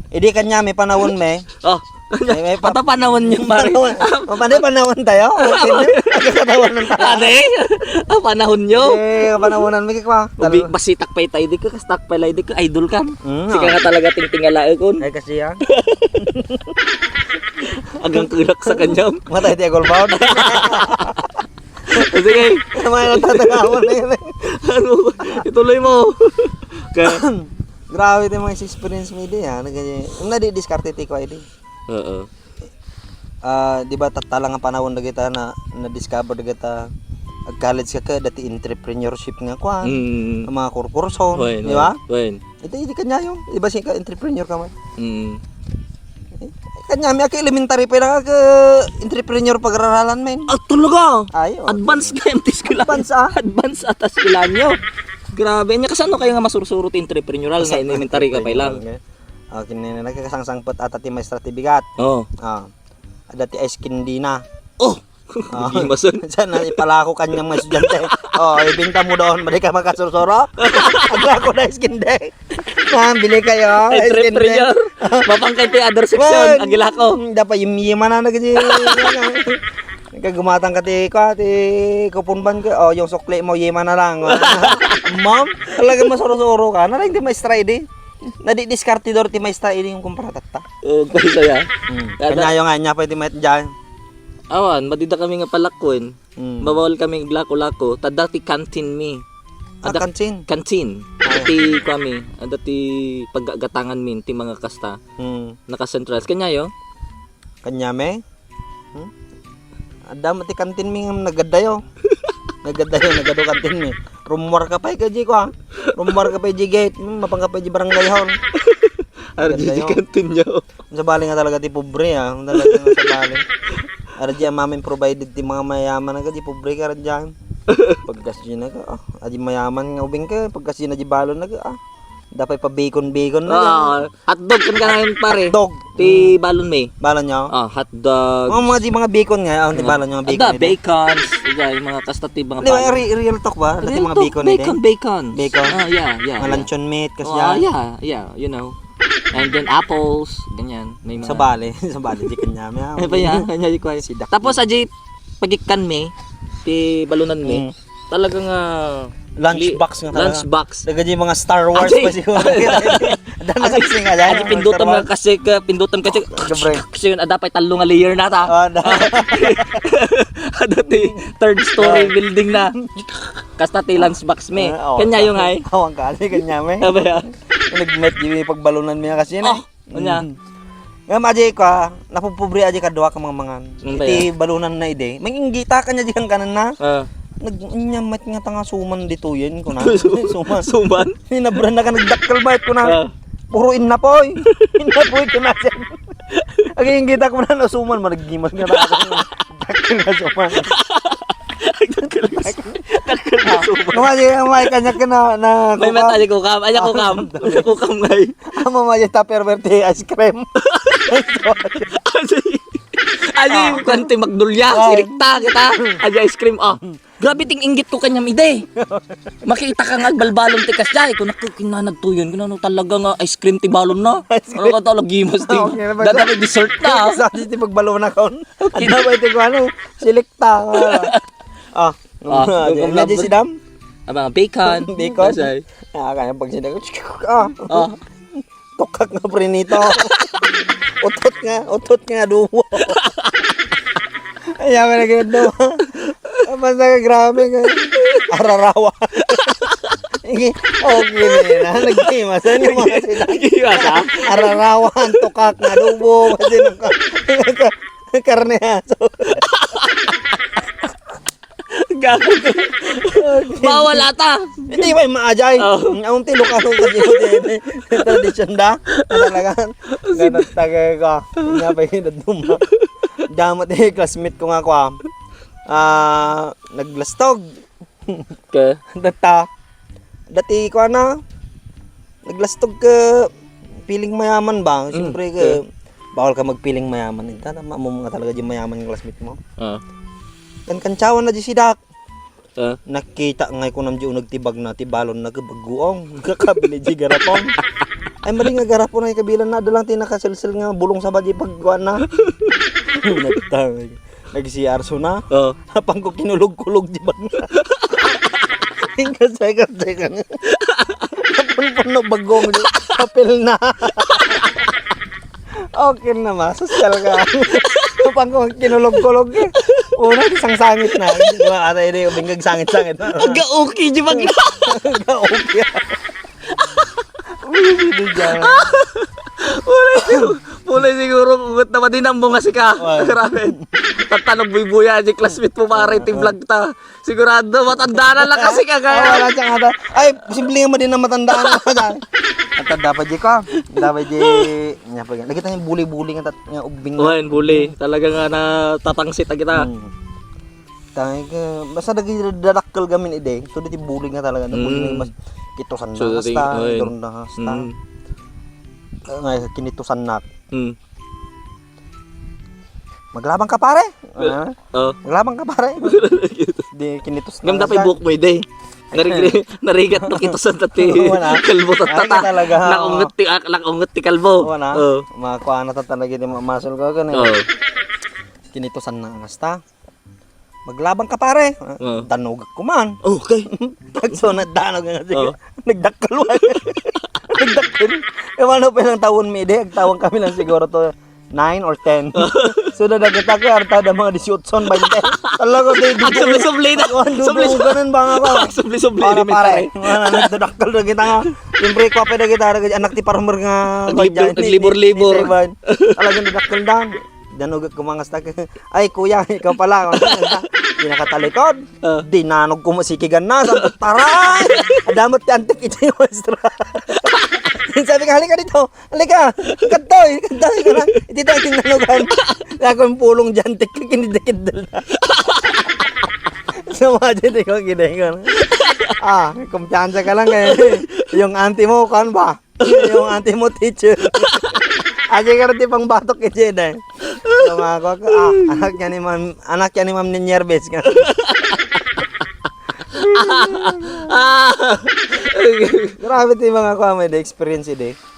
Hindi kanya may panahon me. Oh. May Patapanawon yung mare. Panahon. Panahon tayo. Katawan ng tayo. Ade. Panahon nyo. Eh, panahonan mo kikwa. Ubi basitak pa itay di ko kastak pa lay di ko idol kan. Sika Ah. nga talaga tingtingala kon. Ay kasi yan. Agang kulak sa kanyam. Matay di agol bound. Sige. May natatagawan na yun. Ano? Ituloy mo. Kaya Grabe din mga experience mo di ha. Yung nadi-discarte ti ko ay di. oo. Di ba tatalang ang panahon na kita na discover na kita college ka dati entrepreneurship nga kwa. Ang mga korporasyon, di ba? Wen. Ito hindi kanya yung, di ba ka entrepreneur ka man? Kanya may elementary pa lang ka entrepreneur pag-aralan men. Ah, talaga? Ayo. Advance na yung tiskila. Advance, ah? Advance atas kila nyo. Grabe niya. Kasano kayo nga masursuro ti entrepreneurial nga elementary ka pa lang? Okay, nagkakasangsangpot at ti maestra ti bigat. Oo. Dati ay skin di na. Oh! Hindi masun. Diyan na ipalako kanyang mga estudyante. Ibinta mo doon, balik ka magkasursuro. Agrako na skin day. Bili kayo. Entrepreneur. Mapangkay ti other section. Agila ko. Dapat yima na nagdi. Kagumatang ka ti kupunban ka. Yung sukli mo yima na lang. Ma'am, talaga masuro-suro ka. Nalang di maestra idi. Nadi-diskartidor ti maestra idi yung kumpratata. Okay, saya. Kanya yung nga niya pwede met dyan. Awan, madida kami nga palakon. Bawal kami glako-lako. Tadati canteen mi. Kansin. Canteen. Dati kami, dati paggagatangan min ti mga kasta. Naka-centrals kanya yo. Kanya me. Adam ti kantin mi ngam nagadayo. Nagado kantin mi. Rumor ka pa kaji ko. Rumor ka pa ji gate, mapang ka pa ji barangay hall. Ardi di canteen yo. Sa bali nga talaga ti pobre talaga nga sa bali. Ardi mamin provided ti mga mayaman nga di pobre ka radyan. Pagkasya na ka, adi mayaman nga ubing ka, pagkasya na di balon na ka, dapat pa bacon na. Hotdog kan ka ngayon pare. Dog. Ti balon me. Balon nyo? Hotdog. Mga bacon nga, ti balon nyo bacon. Ada bacons, yung mga kasta ti mga balon. Di ba real talk ba? Dati mga bacon Bacon. Bacon? Yeah. Mga luncheon meat, kasya. Yeah, you know. And then apples, ganyan. May mga... Sa bali, di kanya. Ay pa yan, kanya di ko ay. Tapos aji pagikan me, ti balunan me, talagang lunchbox nga talaga. Lunchbox. Daga di mga Star Wars pa siguro. Dana kasi nga dyan. Aji pindutam nga kasi kasi yun dapat talo nga layer na ta. Dati third story building na. Kasta ti lunchbox me. Kanya yung ay. Awang kasi kanya me. Aba ya. Nag-met yung pagbalunan mo kasi na. Kanya. Nga maji ko, napupobre aji ka duwa ka mga iti balunan na ide. May inggita kanya di kang kanan na. Nagnyamit nga tanga suman dito yan ko na. Suman? Hinabran na ka nagdakkel bait ko na. Puro inapoy. Inapoy ko na siya. Agi inggita ko na suman maraggimas nga na. Dakkel na suman. Dakkel na suman. May kanya ka na may mata di ko kam. Anya ko kam. Anya ko kam ngay. Amo may tupperware ti ice cream. Aji kanti magdulya, sirikta kita. Aji ice cream Grabe ting inggit ko kanyang ide. Makita ka nga balbalon ti kasya, ko nakinanagtuyon, kuno talaga nga ice cream ti balon na. Ano ka talag gimas ti. Dada dessert na. Sa ti pagbalon na kon. Ada ba ti ko silikta. Medyo si Dam. Mga bacon. Kaya pag sinagot. Tukak nga prinito. Utot nga dumo. Ay, yaman na ganda. Basta ka grabe ka. Ararawa. Okay na. Nagkimasan yung mga sila. Nagkimasan? Ararawan, tukak nga dumo. Kasi karne aso. Gago. Bawal ata. Hindi ba yung maajay? Ang tilo ka nung kasi tradisyon da. Talagang ganun tagay ka. Nga pa yung naduma. Damat classmate ko nga ko naglastog. Okay. Dati ko naglastog ka piling mayaman ba? Siyempre ka bawal ka magpiling mayaman. Tama mo nga talaga yung mayaman yung classmate mo. Kanchawan na di sidak. Nakita ngay ko namdi nagtibag na tibalon na kabaguong kakabili di garapon. Ay mali nga garap po na yung kabilan na dalang tinakasilsil nga bulong sa badyi pagkuan na. Nagtawag. Nag-CR so na. Oh. Hapang ko kinulog-kulog di ba nga. Kasi ka. Puno bagong papel na. Okay na ma, social ka. Hapang ko kinulog-kulog eh. Una isang sangit na. Di ba ata ini bingag sangit-sangit na. Aga okay di bag na. Okay. Hindi dyan. Mulay siguro kugut naman din ang bunga si ka. Grabe. Tatanong buy-buya di classmate mo pare team vlog ta. Sigurado matanda na lang kasi ka kaya. Wala siyang ata. Ay, simple nga din na matandaan mo dyan. At dapat di ka. Dapat di. Lagi tayong buli-buli nga ubing na. Wan buli. Talaga nga na tatangsit kita. Tayo ka. Basta nagdadakkel gamin ide. So dito buli nga talaga. Buli mas kitusan na So, hasta. ayun. Doon na hasta. Ngayon, kinitusan na. Maglabang ka pare. Oh. Maglabang ka pare. Di kinitus na. Ngam dapat book mo ide. Narigat to kito sa tati. Wala. Kalbo ta Ay, tata. talaga. Nakungot ti kalbo. Wala. Oh. Makakuha na talaga di mamasol ka ganun. Oh. Kinitusan na hasta. Maglabang ka pare. Danog ko man. Okay. Pagso na danog nga sige. Oh. Nagdakkel wa. Nagdakkel. Ano pa lang tawon mi ide, tawon kami lang siguro to 9 or 10. So nagata ko arta da mga 18 20. Talaga di di. Subli na. Subli ganun ba nga ba? Subli Para ni pare. Wala nagdadakkel na kita nga. Siyempre ko pa na kita anak ti farmer nga. Naglibor-libor. Talagang nagdakkel dan. Danog ko mga stak. Ay kuya, ikaw pala. Di nakatalikod. Di nanog ko masikigan na. Taray! Adamot ti antik ito yung maestra. Sabi ka, halika dito. Halika. Kantoy ka na. Hindi tayo tinanogan. Ako yung pulong dyan. Tik kinidikid na. So mga dyan, ikaw kinidikid. May kumpiyansa ka lang kaya. Yung auntie mo, kan ba? Yung auntie mo, teacher. Aja ka rin pang batok kay Jeda. So mga ko, anak niya ni Ma'am Ninyerves. Grabe ti mga ko, may experience ide.